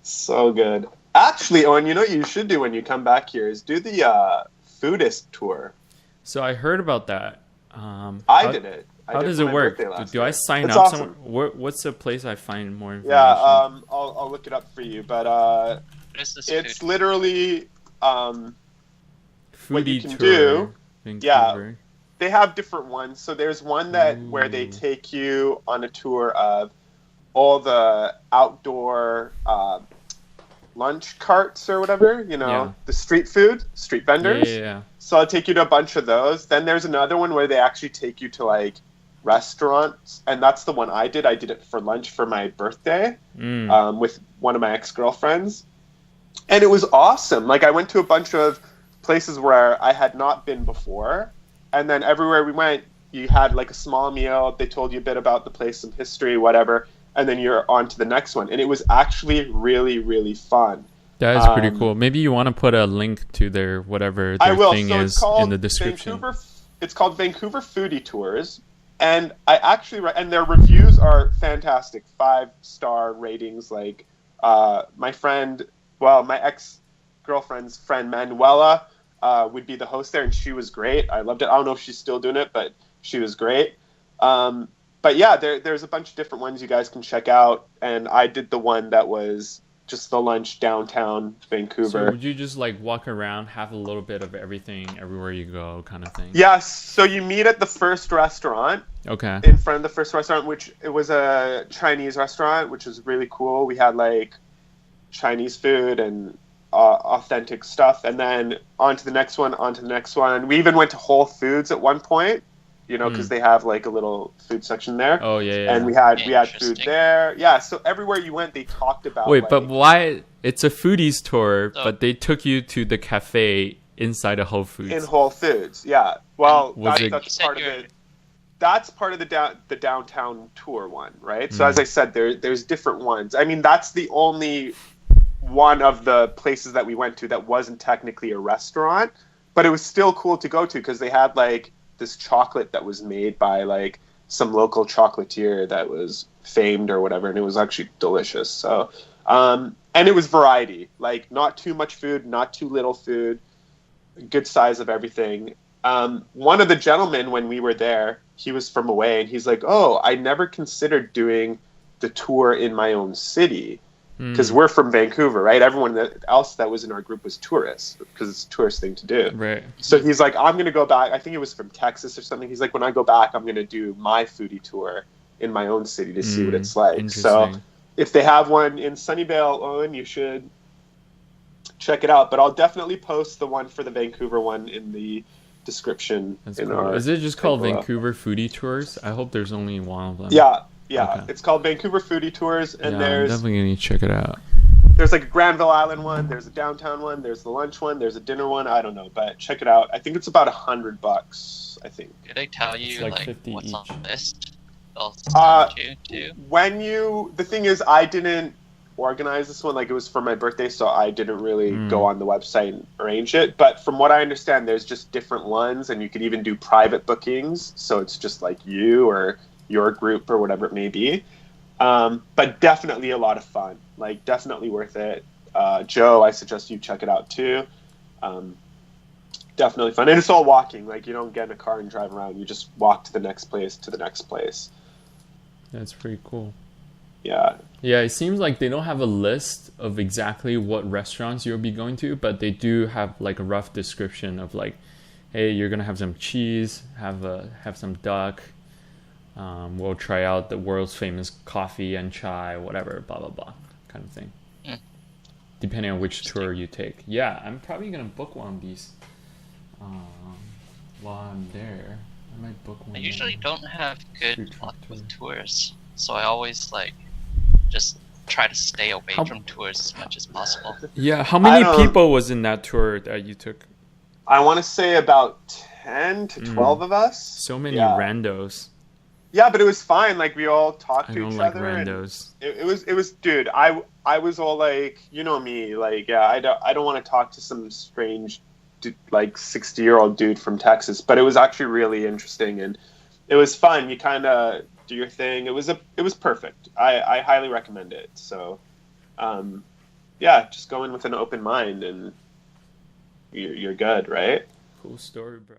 So good. Actually, Owen, you know what you should do when you come back here is do the foodist tour. So I heard about that. I did it. I How did it does for it my work? birthday last Do I year. sign It's up somewhere? awesome. What's the place I find more Yeah, information? I'll look it up for you, but What is this it's food? literally what you Foodie can tour, do. Yeah, Vancouver. they have different ones. So there's one that where they Ooh. take you on a tour of all the outdoor lunch carts or whatever, Yeah. the street food, street Yeah, yeah, vendors. yeah. So I'll take you to a bunch of those. Then there's another one where they actually take you to like restaurants, and that's the one I did. I did it for lunch for my birthday Mm. with one of my ex-girlfriends, and it was awesome. Like I went to a bunch of places where I had not been before, and then everywhere we went, you had like a small meal. They told you a bit about the place, some history, whatever, and then you're on to the next one. And it was actually really, really fun. That is pretty cool. Maybe you want to put a link to their whatever I their will. thing So it's is in called the description. It's called Vancouver Foodie Tours, and I actually and their reviews are fantastic, 5-star ratings. Like my ex girlfriend's friend Manuela would be the host there, and she was great. I loved it. I don't know if she's still doing it, but she was great. But yeah, there's a bunch of different ones you guys can check out, and I did the one that was just the lunch downtown Vancouver. So would you just like walk around, have a little bit of everything everywhere you go, kind of thing? Yes. So you meet at the first restaurant. Okay. In front of the first restaurant, which it was a Chinese restaurant, which was really cool. We had like Chinese food and authentic stuff, and then on to the next one, on to the next one. We even went to Whole Foods at one point, because they have like a little food section there. Oh yeah, yeah. And we had food Interesting. there. Yeah, so everywhere you went, they talked about. Wait, like, but why? It's a foodies tour, So- but they took you to the cafe inside of Whole Foods. in Whole Foods, yeah. Well, Was it- that's You part said of you're- it. That's part of the downtown tour one, right? So Mm. as I said, there's different ones. I mean, that's the only one of the places that we went to that wasn't technically a restaurant, but it was still cool to go to because they had like this chocolate that was made by like some local chocolatier that was famed or whatever, and it was actually delicious. So, and it was variety, like not too much food, not too little food, good size of everything. One of the gentlemen, when we were there, he was from away, and he's like, "Oh, I never considered doing the tour in my own city because we're from Vancouver, right? Everyone else that was in our group was tourists because it's a tourist thing to do." Right. So he's like, "I'm going to go back." I think it was from Texas or something. He's like, "When I go back, I'm going to do my foodie tour in my own city to see what it's like." So Interesting. if they have one in Sunnyvale, Owen, you should check it out. But I'll definitely post the one for the Vancouver one in the description. That's in cool. our Is it just called below. Vancouver Foodie Tours? I hope there's only one of them. Yeah. Okay. It's called Vancouver Foodie Tours, and Yeah, I'm there's definitely gonna check it out. like a Granville Island one, there's a downtown one, there's the lunch one, there's a dinner one. I don't know, but check it out. I think it's about $100. I think. Did I tell you like like 50 what's on each. the list? I'll Uh, send you too. The thing is, I didn't organize this one. Like it was for my birthday, so I didn't really go on the website and arrange it. But from what I understand, there's just different ones, and you could even do private bookings. So it's just like you or your group or whatever it may be. But definitely a lot of fun. Like definitely worth it. Joe, I suggest you check it out too. Definitely fun, and it's all walking. Like you don't get in a car and drive around. You just walk to the next place to the next place. That's pretty cool. Yeah. Yeah, it seems like they don't have a list of exactly what restaurants you'll be going to, but they do have like a rough description of like, hey, you're gonna have some cheese, have some duck. We'll try out the world's famous coffee and chai, whatever, blah blah blah, kind of thing. Mm. Depending on which tour you take. Yeah, I'm probably gonna book one of these while I'm there. I might book one. I usually don't have Street good food luck tour. with tours, so I always like just try to stay away How- from tours as much as possible. Yeah, how many don't- people was in that tour that you took? I want to say about 10 to 12 of us. So many Yeah. randos. Yeah, but it was fine. Like we all talked I to don't each like other. and randos. It was, dude. I was all like, you know me, like, yeah, I don't want to talk to some strange, like 60-year-old dude from Texas. But it was actually really interesting, and it was fun. You kind of do your thing. It was perfect. I highly recommend it. So, yeah, just go in with an open mind and you're good, right? Cool story, bro.